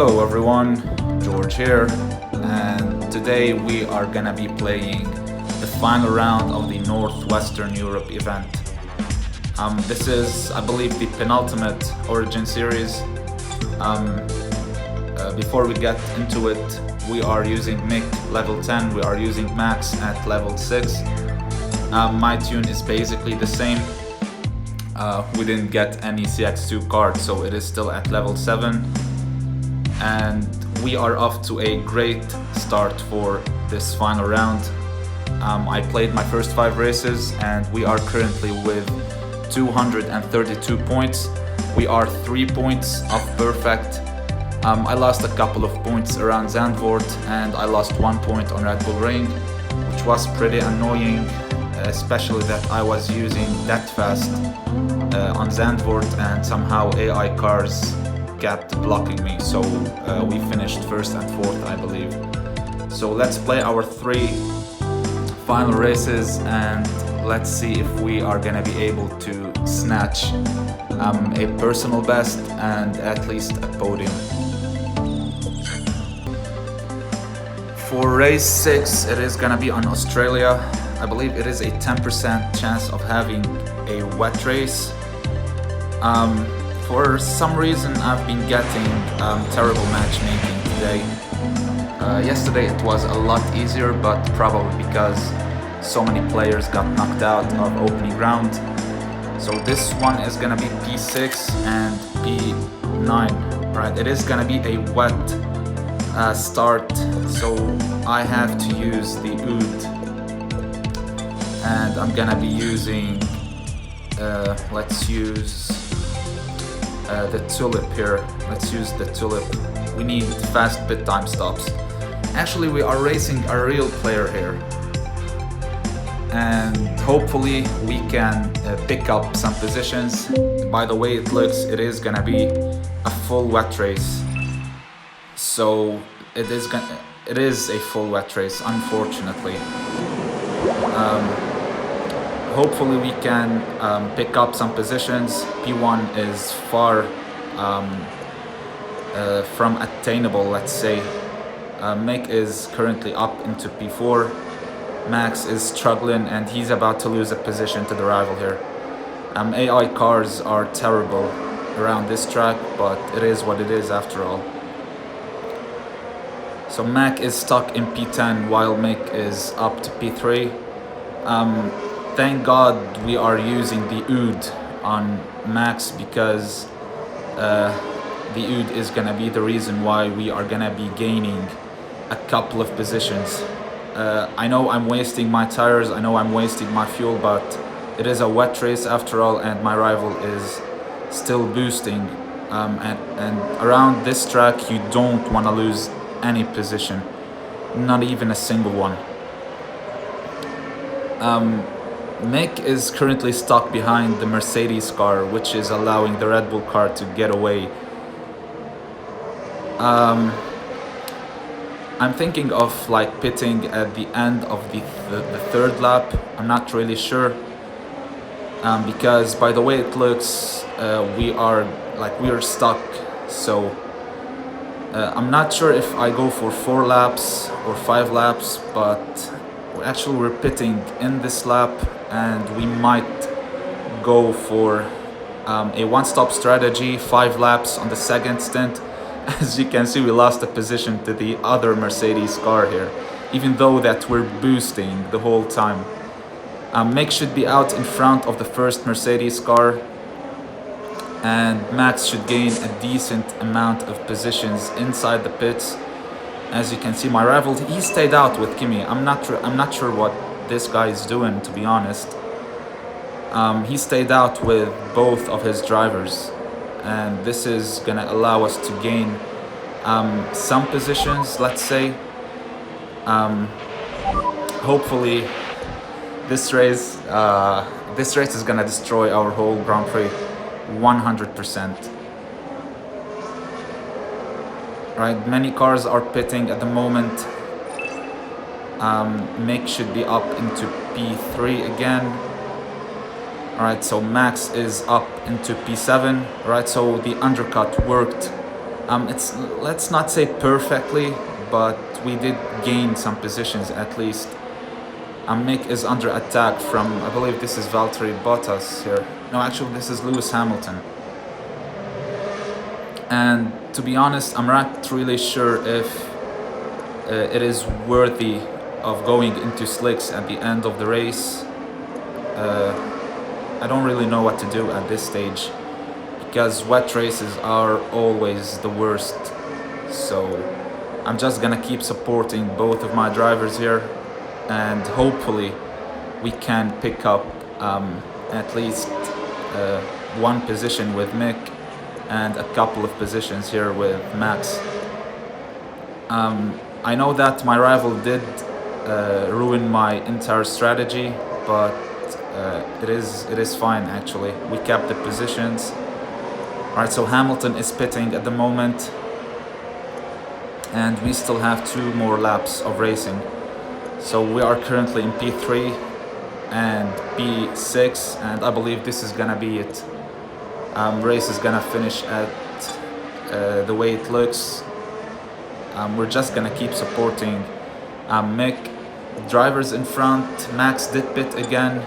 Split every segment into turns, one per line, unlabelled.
Hello everyone, George here, and today we are gonna be playing the final round of the Northwestern Europe event. This is, I believe, the penultimate Origin series. Before we get into it, we are using Mick level 10, we are using Max at level 6. My tune is basically the same. We didn't get any CX2 card, so it is still at level 7. And we are off to a great start for this final round. I played my first 5 races and we are currently with 232 points. We are 3 points off perfect. I lost a couple of points around Zandvoort and I lost 1 point on Red Bull Ring, which was pretty annoying, especially that I was using that fast on Zandvoort and somehow AI cars kept blocking me, so we finished first and fourth, I believe. So let's play our 3 final races and let's see if we are gonna be able to snatch a personal best and at least a podium. For race 6, it is gonna be on Australia. I believe it is a 10% chance of having a wet race. For some reason I've been getting terrible matchmaking today. Yesterday it was a lot easier, but probably because so many players got knocked out of opening round. So this one is gonna be P6 and P9, right? It is gonna be a wet start, so I have to use the Oud. And I'm gonna be using, let's use the Tulip here. Let's use the Tulip. We need fast pit time stops. Actually, we are racing a real player here. And hopefully we can pick up some positions. By the way it looks, it is gonna be a full wet race. So it is a full wet race, unfortunately. Hopefully we can pick up some positions. P1 is far from attainable, let's say. Mick is currently up into P4. Max is struggling and he's about to lose a position to the rival here. AI cars are terrible around this track, but it is what it is after all. So Mac is stuck in P10 while Mick is up to P3. Thank God we are using the Oud on Max, because the Oud is gonna be the reason why we are gonna be gaining a couple of positions. I know I'm wasting my tires, I know I'm wasting my fuel, but it is a wet race after all and my rival is still boosting. And around this track you don't want to lose any position, not even a single one. Mick is currently stuck behind the Mercedes car, which is allowing the Red Bull car to get away. I'm thinking of like pitting at the end of the third lap. I'm not really sure, because by the way it looks, we are stuck. So I'm not sure if I go for 4 laps or 5 laps, but actually we're pitting in this lap and we might go for a one-stop strategy, 5 laps on the second stint. As you can see, we lost a position to the other Mercedes car here, even though that we're boosting the whole time. Mick should be out in front of the first Mercedes car, and Max should gain a decent amount of positions inside the pits. As you can see, my rival, he stayed out with Kimi. I'm not sure what this guy is doing, to be honest. He stayed out with both of his drivers, and this is gonna allow us to gain some positions, let's say. Hopefully this race is gonna destroy our whole Grand Prix 100%. Right, many cars are pitting at the moment. Mick should be up into P3 again. Alright, so Max is up into P7. Right, so the undercut worked It's, let's not say perfectly, but we did gain some positions at least. Mick is under attack from, I believe this is Valtteri Bottas here. No, actually this is Lewis Hamilton. And to be honest, I'm not really sure if it is worthy of going into slicks at the end of the race. I don't really know what to do at this stage, because wet races are always the worst. So I'm just gonna keep supporting both of my drivers here, and hopefully we can pick up at least one position with Mick and a couple of positions here with Max. I know that my rival did ruin my entire strategy, but it is fine actually. We kept the positions. Alright, so Hamilton is pitting at the moment, and we still have 2 more laps of racing. So we are currently in P3 and P6, and I believe this is gonna be it. Race is gonna finish at the way it looks. We're just gonna keep supporting Mick. Drivers in front, Max did pit again.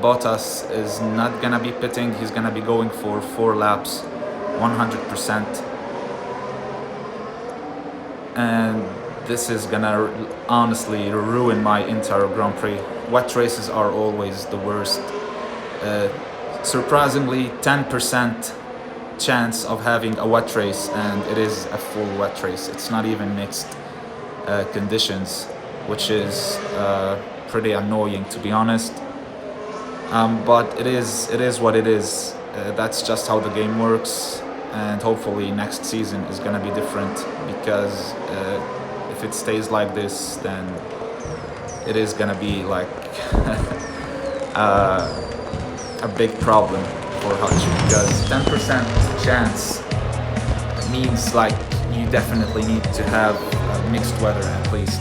Bottas is not gonna be pitting, he's gonna be going for 4 laps, 100%. And this is gonna honestly ruin my entire Grand Prix. Wet races are always the worst. Surprisingly, 10% chance of having a wet race, and it is a full wet race. It's not even mixed conditions, which is pretty annoying, to be honest. But it is what it is. That's just how the game works, and hopefully next season is gonna be different, because if it stays like this, then it is gonna be like a big problem for Hutch, because 10% chance means like you definitely need to have mixed weather at least.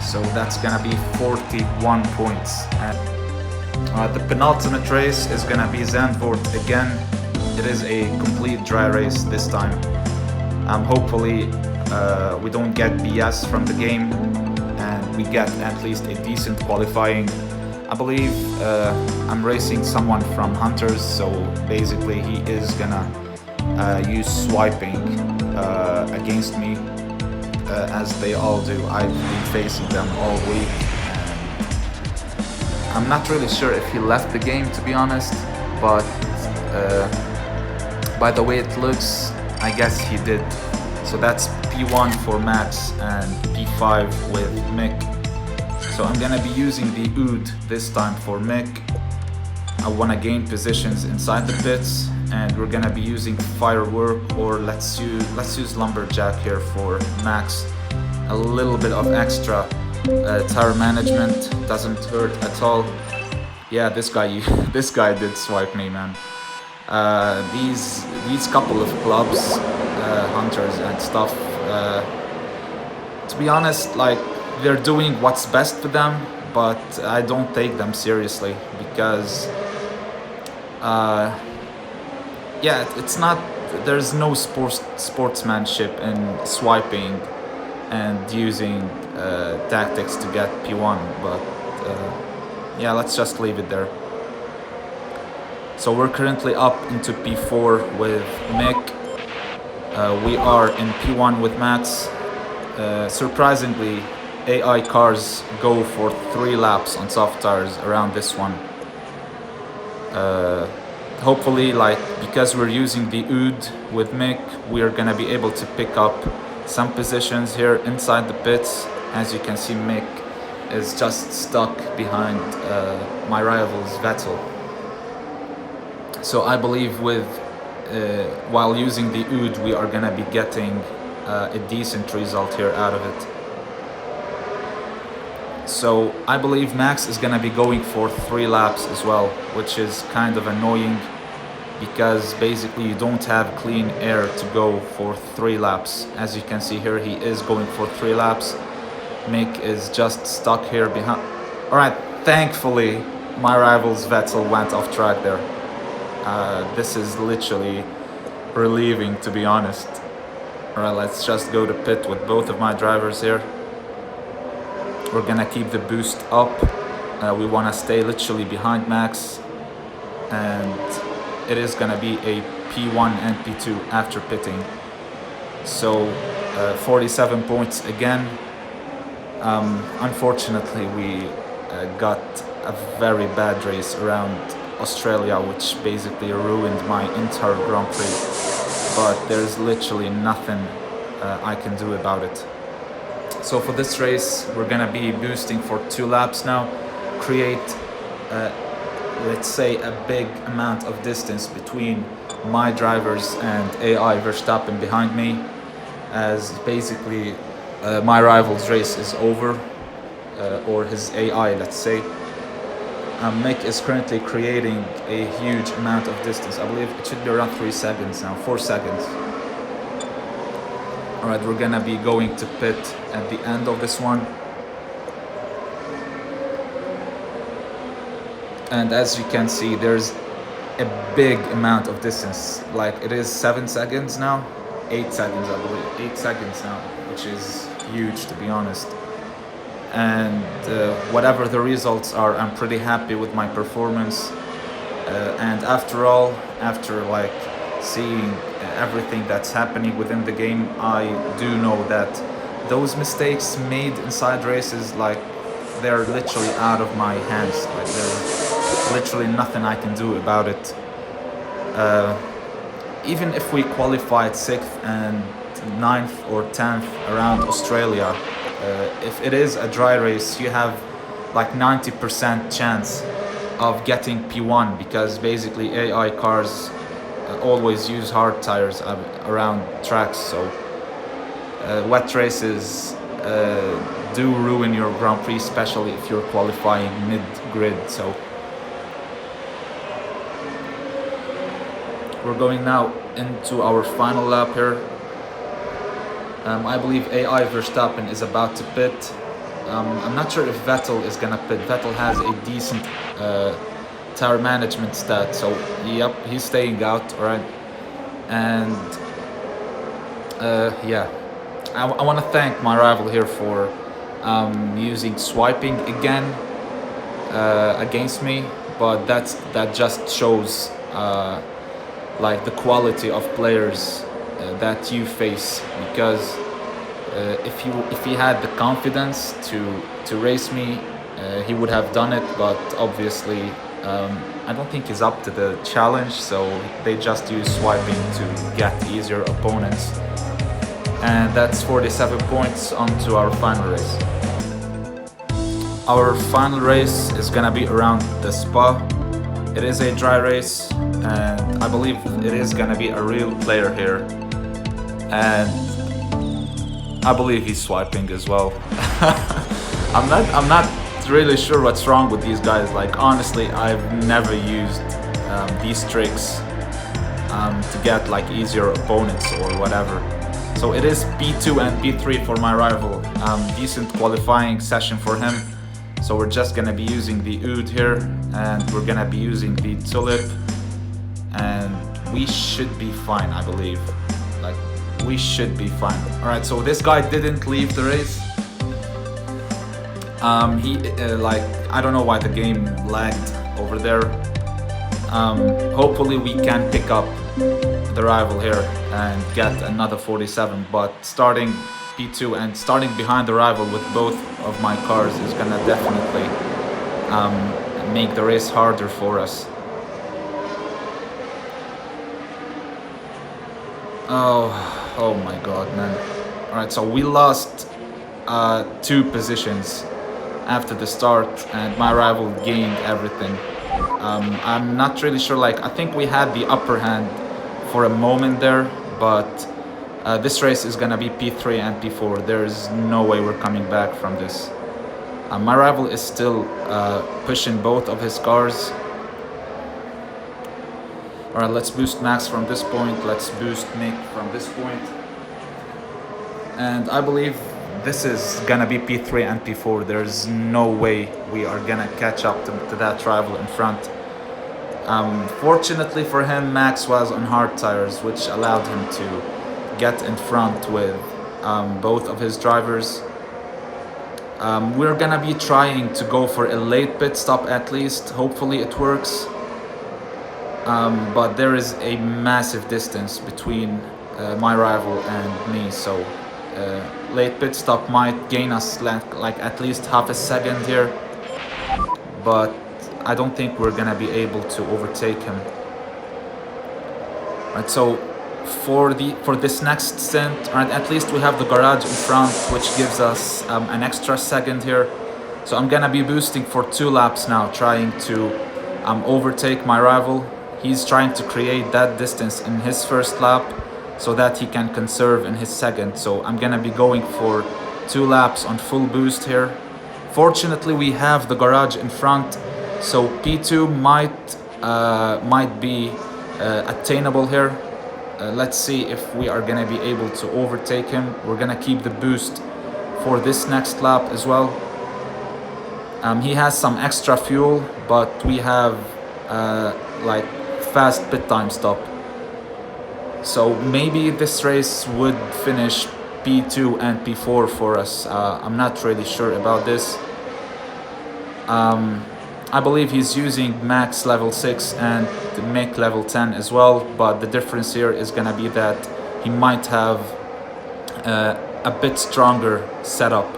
So that's gonna be 41 points. And the penultimate race is gonna be Zandvoort again. It is a complete dry race this time. Hopefully we don't get BS from the game, and we get at least a decent qualifying. I believe I'm racing someone from Hunters, so basically he is gonna use swiping against me, as they all do. I've been facing them all week. I'm not really sure if he left the game, to be honest, but by the way it looks, I guess he did. So that's P1 for Max and P5 with Mick. So I'm gonna be using the Oud this time for Mick. I wanna gain positions inside the pits, and we're gonna be using Firework, or let's use Lumberjack here for Max. A little bit of extra tire management doesn't hurt at all. Yeah, this guy did swipe me, man. These couple of clubs, Hunters and stuff, to be honest, like, they're doing what's best for them, but I don't take them seriously, because yeah, it's not, there's no sportsmanship in swiping and using tactics to get P1, but yeah, let's just leave it there. So we're currently up into P4 with Mick. We are in P1 with Max. Surprisingly, AI cars go for 3 laps on soft tires around this one. Hopefully, like, because we're using the Oud with Mick, we are gonna be able to pick up some positions here inside the pits. As you can see, Mick is just stuck behind my rivals Vettel. So I believe with while using the Oud, we are gonna be getting a decent result here out of it. So I believe Max is gonna be going for 3 laps as well, which is kind of annoying, because basically you don't have clean air to go for 3 laps. As you can see here, he is going for 3 laps. Mick is just stuck here behind. Alright, thankfully my rivals Vettel went off track there. This is literally relieving, to be honest. Alright, let's just go to pit with both of my drivers here. We're gonna keep the boost up. We wanna stay literally behind Max. And it is gonna be a P1 and P2 after pitting. So 47 points again. Unfortunately, we got a very bad race around Australia, which basically ruined my entire Grand Prix. But there's literally nothing I can do about it. So for this race, we're gonna be boosting for 2 laps now, create let's say a big amount of distance between my drivers and AI Verstappen behind me, as basically my rival's race is over, or his AI, let's say. Mick is currently creating a huge amount of distance. I believe it should be around 3 seconds now, 4 seconds. Alright, we're gonna be going to pit at the end of this one. And as you can see, there's a big amount of distance. Like, it is 7 seconds now, 8 seconds I believe, 8 seconds now, which is huge, to be honest. And whatever the results are, I'm pretty happy with my performance. And after all, after like seeing everything that's happening within the game, I do know that those mistakes made inside races, like, they're literally out of my hands. Like, there's literally nothing I can do about it. Even if we qualified 6th and 9th or 10th around Australia, if it is a dry race, you have like 90% chance of getting P1, because basically AI cars always use hard tires around tracks. So wet races do ruin your Grand Prix, especially if you're qualifying mid-grid. So we're going now into our final lap here. I believe AI Verstappen is about to pit. I'm not sure if Vettel is gonna pit. Vettel has a decent tire management stat, so yep, he's staying out, alright. And yeah, I want to thank my rival here for using swiping again against me, but that just shows like the quality of players that you face, because if he had the confidence to race me, he would have done it, but obviously I don't think he's up to the challenge, so they just use swiping to get easier opponents. And that's 47 points onto our final race. Our final race is gonna be around the Spa. It is a dry race, and I believe it is gonna be a real player here. And I believe he's swiping as well. I'm not really sure what's wrong with these guys. Like, honestly, I've never used these tricks to get like easier opponents or whatever. So it is P2 and P3 for my rival. Decent qualifying session for him. So we're just gonna be using the Oud here, and we're gonna be using the Tulip, and we should be fine, I believe. Like, we should be fine. Alright, so this guy didn't leave the race. He like, I don't know why the game lagged over there. Hopefully we can pick up the rival here and get another 47, but starting P2 and starting behind the rival with both of my cars is gonna definitely make the race harder for us. Oh my god, man. Alright, so we lost 2 positions after the start, and my rival gained everything. I'm not really sure, like, I think we had the upper hand for a moment there, but this race is gonna be P3 and P4. There's no way we're coming back from this. My rival is still pushing both of his cars. Alright, let's boost Max from this point, let's boost Nick from this point. And I believe this is gonna be P3 and P4. There's no way we are gonna catch up to that rival in front. Fortunately for him, Max was on hard tires, which allowed him to get in front with both of his drivers. We're gonna be trying to go for a late pit stop at least. Hopefully it works. But there is a massive distance between my rival and me, so late pit stop might gain us like at least half a second here, but I don't think we're gonna be able to overtake him. Right, so for this next stint, right, at least we have the garage in front, which gives us an extra second here. So I'm gonna be boosting for 2 laps now, trying to overtake my rival. He's trying to create that distance in his first lap so that he can conserve in his second. So I'm gonna be going for 2 laps on full boost here. Fortunately, we have the garage in front, so P2 might be attainable here. Let's see if we are gonna be able to overtake him. We're gonna keep the boost for this next lap as well. He has some extra fuel, but we have like fast pit time stop. So maybe this race would finish P2 and P4 for us. I'm not really sure about this. I believe he's using max level 6 and mech level 10 as well, but the difference here is gonna be that he might have a bit stronger setup.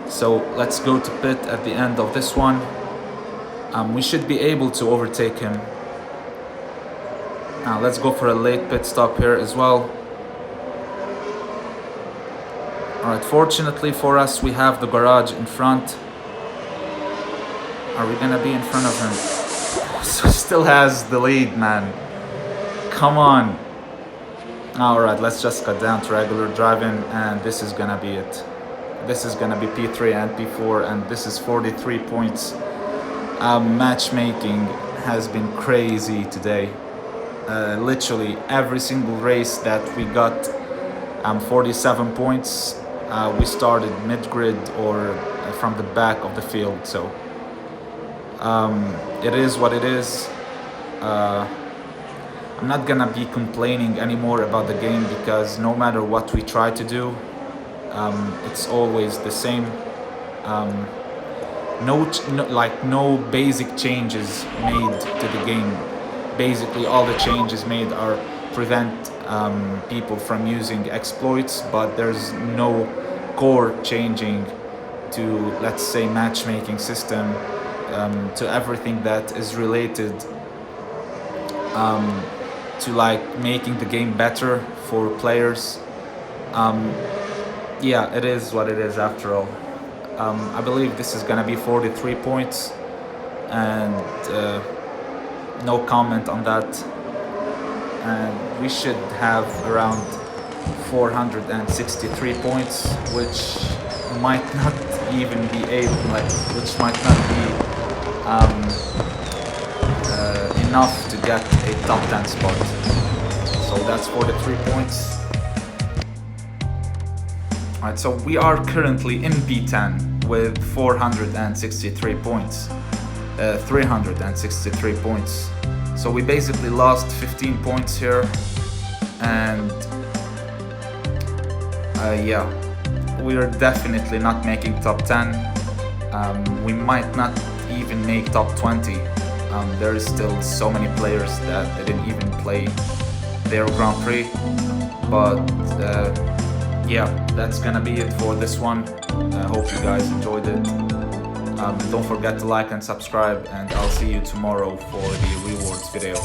So let's go to pit at the end of this one. We should be able to overtake him. Now let's go for a late pit stop here as well. Alright, fortunately for us, we have the garage in front. Are we gonna be in front of him? So still has the lead, man. Come on. Alright, let's just cut down to regular driving, and this is gonna be it. This is gonna be P3 and P4, and this is 43 points. Matchmaking has been crazy today. Literally every single race that we got 47 points, we started mid-grid or from the back of the field. So it is what it is. I'm not gonna be complaining anymore about the game, because no matter what we try to do, it's always the same. No basic changes made to the game. Basically all the changes made are prevent people from using exploits, but there's no core changing to, let's say, matchmaking system, to everything that is related to like making the game better for players. Yeah, it is what it is after all. I believe this is gonna be 43 points, and no comment on that. And we should have around 463 points, which might not even be which might not be enough to get a top 10 spot. So that's 43 points. Alright, so we are currently in P10 with 463 points. 363 points. So we basically lost 15 points here, and yeah, we are definitely not making top 10. We might not even make top 20. There is still so many players that didn't even play their Grand Prix, but yeah, that's gonna be it for this one. I hope you guys enjoyed it. Don't forget to like and subscribe, and I'll see you tomorrow for the rewards video.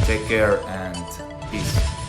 Take care and peace.